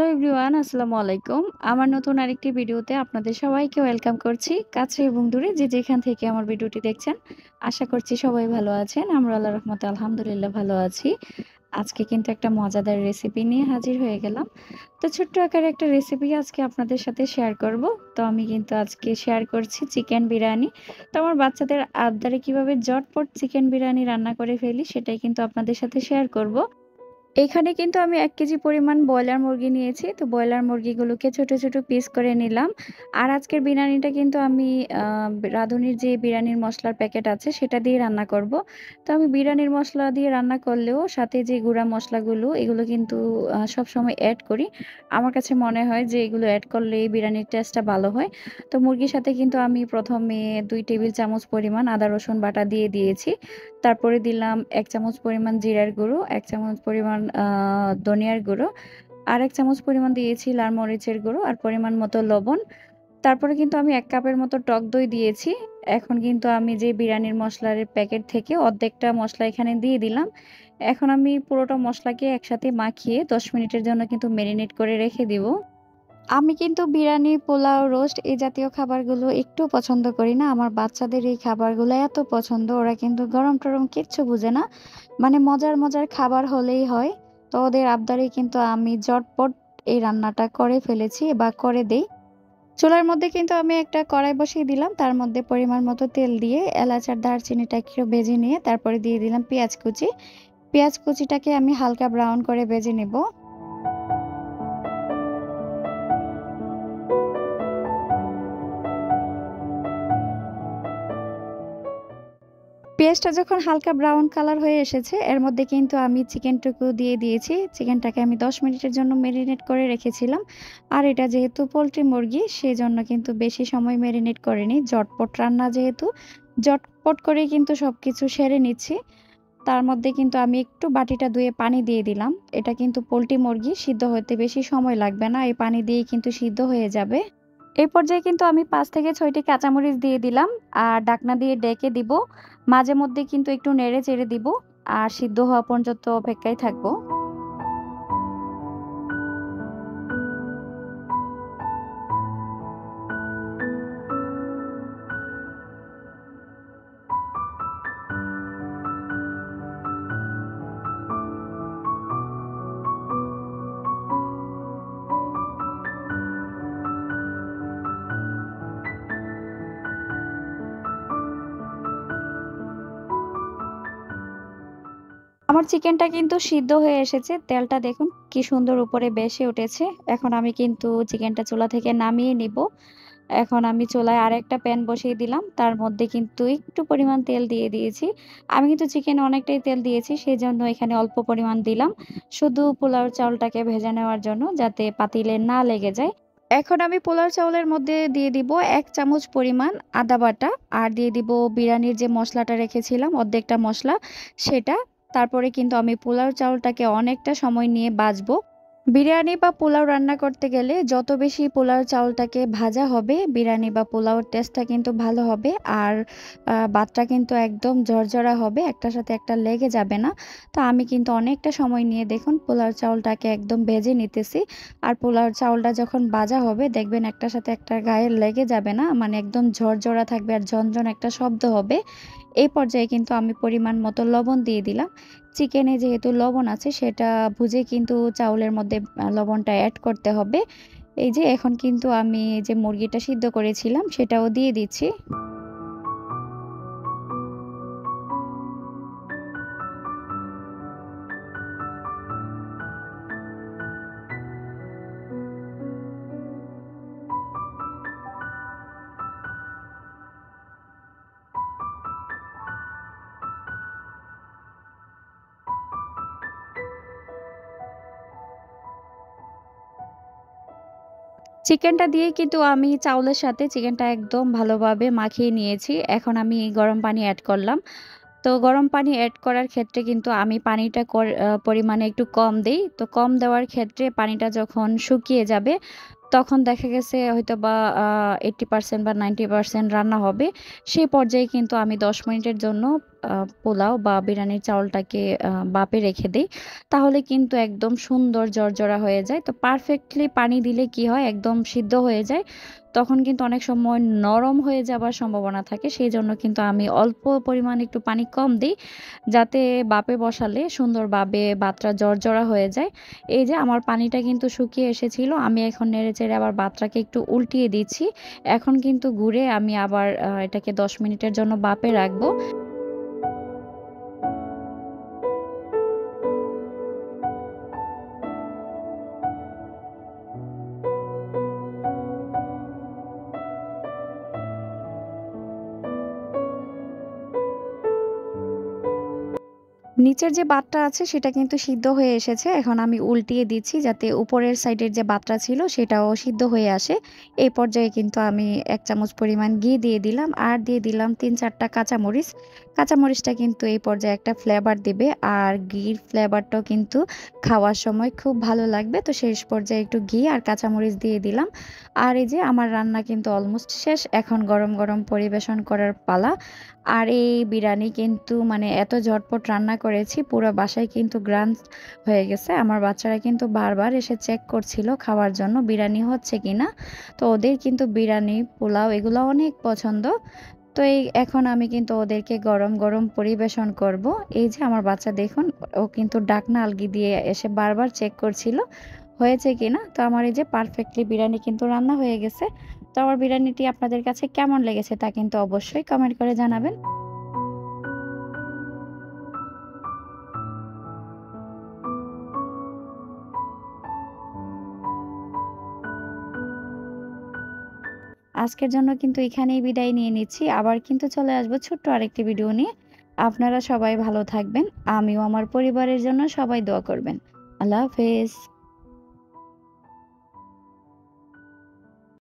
Hello everyone, আসসালামু আলাইকুম। আমার নতুন আরেকটি ভিডিওতে আপনাদের সবাইকে ওয়েলকাম করছি। কাছে এবং দূরে যে যেখান থেকে আমার ভিডিওটি দেখছেন, আশা করছি সবাই ভালো আছেন। আমরা আল্লাহর রহমতে আলহামদুলিল্লাহ ভালো আছি। আজকে কিন্তু একটা মজাদার রেসিপি নিয়ে হাজির হয়ে গেলাম। তো ছোট্ট আকারে একটা রেসিপি আজকে আপনাদের সাথে শেয়ার করব। তো আমি কিন্তু আজকে শেয়ার করছি চিকেন বিরিয়ানি। তো আমার বাচ্চাদের আবদারে কিভাবে ঝটপট চিকেন বিরিয়ানি রান্না করে ফেলি সেটাই কিন্তু আপনাদের সাথে শেয়ার করব। এখানে কিন্তু আমি ১ কেজি পরিমাণ ব্রয়লার মুরগি নিয়েছি। তো ব্রয়লার মুরগিগুলোকে ছোট, ছোট পিস করে নিলাম। আর আজকের বিরিয়ানিটা কিন্তু আমি আ রাঁধুনির যে বিরিয়ানির মসলার প্যাকেট আছে সেটা দিয়ে রান্না করব। তো আমি বিরিয়ানির মসলা দিয়ে রান্না করলেও সাথে যে গুঁড়া মসলাগুলো এগুলো কিন্তু সবসময় এড করি। আমার কাছে মনে হয় যে এগুলো এড করলে এই বিরিয়ানির টেস্টটা ভালো হয়। তো মুরগির সাথে কিন্তু আমি ১ম এ ২ টেবিল চামচ পরিমাণ আদা রসুন বাটা দিয়ে দিয়েছি। তারপরে দিলাম ১ চামচ পরিমাণ জিরার গুঁড়ো, ১ চামচ পরিমাণ ধনিয়ার গুঁড়ো, আর ১ চামচ পরিমাণ দিয়েছি লাল মরিচের গুঁড়ো আর পরিমাণ মতো লবণ। তারপরে কিন্তু আমি ১ কাপের মতো টক দই দিয়েছি। এখন কিন্তু আমি যে বিরিয়ানির মসলার প্যাকেট থেকে অর্ধেকটা মসলা এখানে দিয়ে দিলাম। এখন আমি পুরোটা মসলাকে একসাথে মাখিয়ে ১০ মিনিটের জন্য কিন্তু মেরিনেট করে রেখে দিব। আমি কিন্তু বিরিয়ানি, পোলাও, রোস্ট এই জাতীয় খাবারগুলো একটু পছন্দ করি না। আমার বাচ্চাদের এই খাবারগুলো এত পছন্দ, ওরা কিন্তু গরম-টরম কিচ্ছু বুঝে না। মানে মজার, মজার খাবার হলেই হয়। তো ওদের আবদারেই কিন্তু আমি ঝটপট এই রান্নাটা করে ফেলেছি বা করে দেই। চুলার মধ্যে কিন্তু আমি একটা কড়াই বসিয়ে দিলাম। তার মধ্যে পরিমাণ মতো তেল দিয়ে এলাচ আর দারচিনিটা একটু ভেজে নিয়ে তারপরে দিয়ে দিলাম পেঁয়াজ কুচি। পেঁয়াজ কুচিটাকে আমি হালকা ব্রাউন করে ভেজে নিব। পেঁয়াজটা যখন হালকা ব্রাউন কালার হয়ে এসেছে, এর মধ্যে কিন্তু আমি চিকেনটুকু দিয়ে দিয়েছি। চিকেনটাকে আমি ১০ মিনিটের জন্য মেরিনেট করে রেখেছিলাম। আর এটা যেহেতু পোল্ট্রি মুরগি, সেজন্য কিন্তু বেশি সময় মেরিনেট করিনি। ঝটপট রান্না যেহেতু, ঝটপট করেই কিন্তু সবকিছু সেরে নিচ্ছি। তার মধ্যে কিন্তু আমি একটু বাটিটা ধুয়ে পানি দিয়ে দিলাম। এটা কিন্তু পোল্ট্রি মুরগি, সিদ্ধ হতে বেশি সময় লাগবে না। এই পানি দিয়েই কিন্তু সিদ্ধ হয়ে যাবে। এই পর্যায়ে কিন্তু আমি ৫ থেকে ৬ টি কাঁচামরিচ দিয়ে দিলাম আর ঢাকনা দিয়ে ডেকে দিব। মাঝে মধ্যে কিন্তু একটু নেড়ে চেড়ে দিব আর সিদ্ধ হওয়া পর্যন্ত অপেক্ষায় থাকবো। আমার চিকেনটা কিন্তু সিদ্ধ হয়ে এসেছে। তেলটা দেখুন কি সুন্দর উপরে ভেসে উঠেছে। এখন আমি কিন্তু চিকেনটা চুলা থেকে নামিয়ে নিব। এখন আমি চুলায় আরেকটা প্যান বসিয়ে দিলাম। তার মধ্যে কিন্তু একটু পরিমাণ তেল দিয়ে দিয়েছি। আমি কিন্তু চিকেনে অনেকটাই তেল দিয়েছি, সেজন্য এখানে অল্প পরিমাণ দিলাম। শুধু পোলাও চাউলটাকে ভেজে নেওয়ার জন্য যাতে পাতিলে না লেগে যায়। এখন আমি পোলাও চাউলের মধ্যে দিয়ে দিব ১ চামচ পরিমাণ আদা বাটা আর দিয়ে দিব বিরিয়ানির যে মসলাটা রেখেছিলাম অর্ধেকটা মসলা সেটা। তারপরে কিন্তু আমি পোলাও চাউলটাকে অনেকটা সময় নিয়ে ভাজবো। বিরিয়ানি বা পোলাও রান্না করতে গেলে যত বেশি পোলাও চাউলটাকে ভাজা হবে বিরিয়ানি বা পোলাওর টেস্টটা কিন্তু ভালো হবে। আর ভাতটা কিন্তু একদম ঝরঝরা হবে, একটার সাথে একটা লেগে যাবে না। তো আমি কিন্তু অনেকটা সময় নিয়ে দেখুন পোলাও চাউলটাকে একদম ভেজে নিতেছি। আর পোলাও চাউলটা যখন ভাজা হবে দেখবেন একটার সাথে একটা গায়ে লেগে যাবে না, মানে একদম ঝরঝরা থাকবে আর ঝনঝন একটা শব্দ হবে। এই পর্যায়ে কিন্তু আমি পরিমাণ মতো লবণ দিয়ে দিলাম। চিকেনে যেহেতু লবণ আছে সেটা বুঝে কিন্তু চাউলের মধ্যে লবণটা এড করতে হবে। এই যে এখন কিন্তু আমি যে মুরগিটা সিদ্ধ করেছিলাম সেটাও দিয়ে দিচ্ছি। চিকেনটা দিয়ে কিন্তু আমি চাউলের সাথে চিকেনটা একদম ভালোভাবে মাখিয়ে নিয়েছি। এখন আমি গরম পানি এড করলাম। তো গরম পানি এড করার ক্ষেত্রে কিন্তু আমি পানিটা পরিমাণে একটু কম দেই। তো কম দেওয়ার ক্ষেত্রে পানিটা যখন শুকিয়ে যাবে, তখন দেখা গেছে হয়তোবা 80% বা 90% রান্না হবে। সেই পর্যায়ে কিন্তু আমি ১০ মিনিটের জন্য পোলাও বা বিরিয়ানির চাউলটাকে বাপে রেখে দেই, তাহলে কিন্তু একদম সুন্দর জর্জরা হয়ে যায়। তো পারফেক্টলি পানি দিলে কি হয়, একদম সিদ্ধ হয়ে যায়। তখন কিন্তু অনেক সময় নরম হয়ে যাবার সম্ভাবনা থাকে। সেজন্য কিন্তু আমি অল্প পরিমাণে একটু পানি কম দেই, যাতে বাপে বসালে সুন্দরভাবে ভাতটা জর্জরা হয়ে যায়। এই যে আমার পানিটা কিন্তু শুকিয়ে এসেছিল। আমি এখন নেড়েচেড়ে আবার ভাতটাকে একটু উল্টিয়ে দিচ্ছি। এখন কিন্তু ঘুরে আমি আবার এটাকে ১০ মিনিটের জন্য বাপে রাখবো। নিচের যে বাতটা আছে সেটা কিন্তু সিদ্ধ হয়ে এসেছে। এখন আমি উল্টিয়ে দিচ্ছি যাতে উপরের সাইডের যে বাতটা ছিল সেটাও সিদ্ধ হয়ে আসে। এই পর্যায়ে কিন্তু আমি ১ চামচ পরিমাণ ঘি দিয়ে দিলাম আর দিয়ে দিলাম ৩-৪ টা কাঁচামরিচ। কাঁচামরিচটা কিন্তু এই পর্যায়ে একটা ফ্লেভার দিবে, আর ঘির ফ্লেভারটাও কিন্তু খাওয়ার সময় খুব ভালো লাগবে। তো শেষ পর্যায়ে একটু ঘি আর কাঁচামরিচ দিয়ে দিলাম। আর এই যে আমার রান্না কিন্তু অলমোস্ট শেষ। এখন গরম, গরম পরিবেশন করার পালা। আর এই বিরিয়ানি কিন্তু মানে এত ঝটপট রান্না করেছি, পুরো বাসায় কিন্তু ঘ্রাণ হয়ে গেছে। আমার বাচ্চারা কিন্তু বারবার এসে চেক করছিল খাওয়ার জন্য বিরিয়ানি হচ্ছে কিনা। তো ওদের কিন্তু বিরিয়ানি, পোলাও এগুলো অনেক পছন্দ। তো এখন আমি কিন্তু ওদেরকে গরম, গরম পরিবেশন করব। এই যে আমার বাচ্চা দেখুন, ও কিন্তু ডাকনা আলগি দিয়ে এসে বারবার চেক করছিল হয়েছে কিনা। তো আমার এই যে পারফেক্টলি বিরিয়ানি কিন্তু রান্না হয়ে গেছে। তো আমার বিরিয়ানিটি আপনাদের কাছে কেমন লেগেছে তা কিন্তু অবশ্যই কমেন্ট করে জানাবেন। আজকের জন্য কিন্তু এখানেই বিদায় নিয়ে নিচ্ছি। আবার কিন্তু চলে আসবো ছোট্ট আরেকটি ভিডিও নিয়ে। আপনারা সবাই ভালো থাকবেন। আমিও আমার পরিবারের জন্য সবাই দোয়া করবেন। আল্লাহ হাফেজ।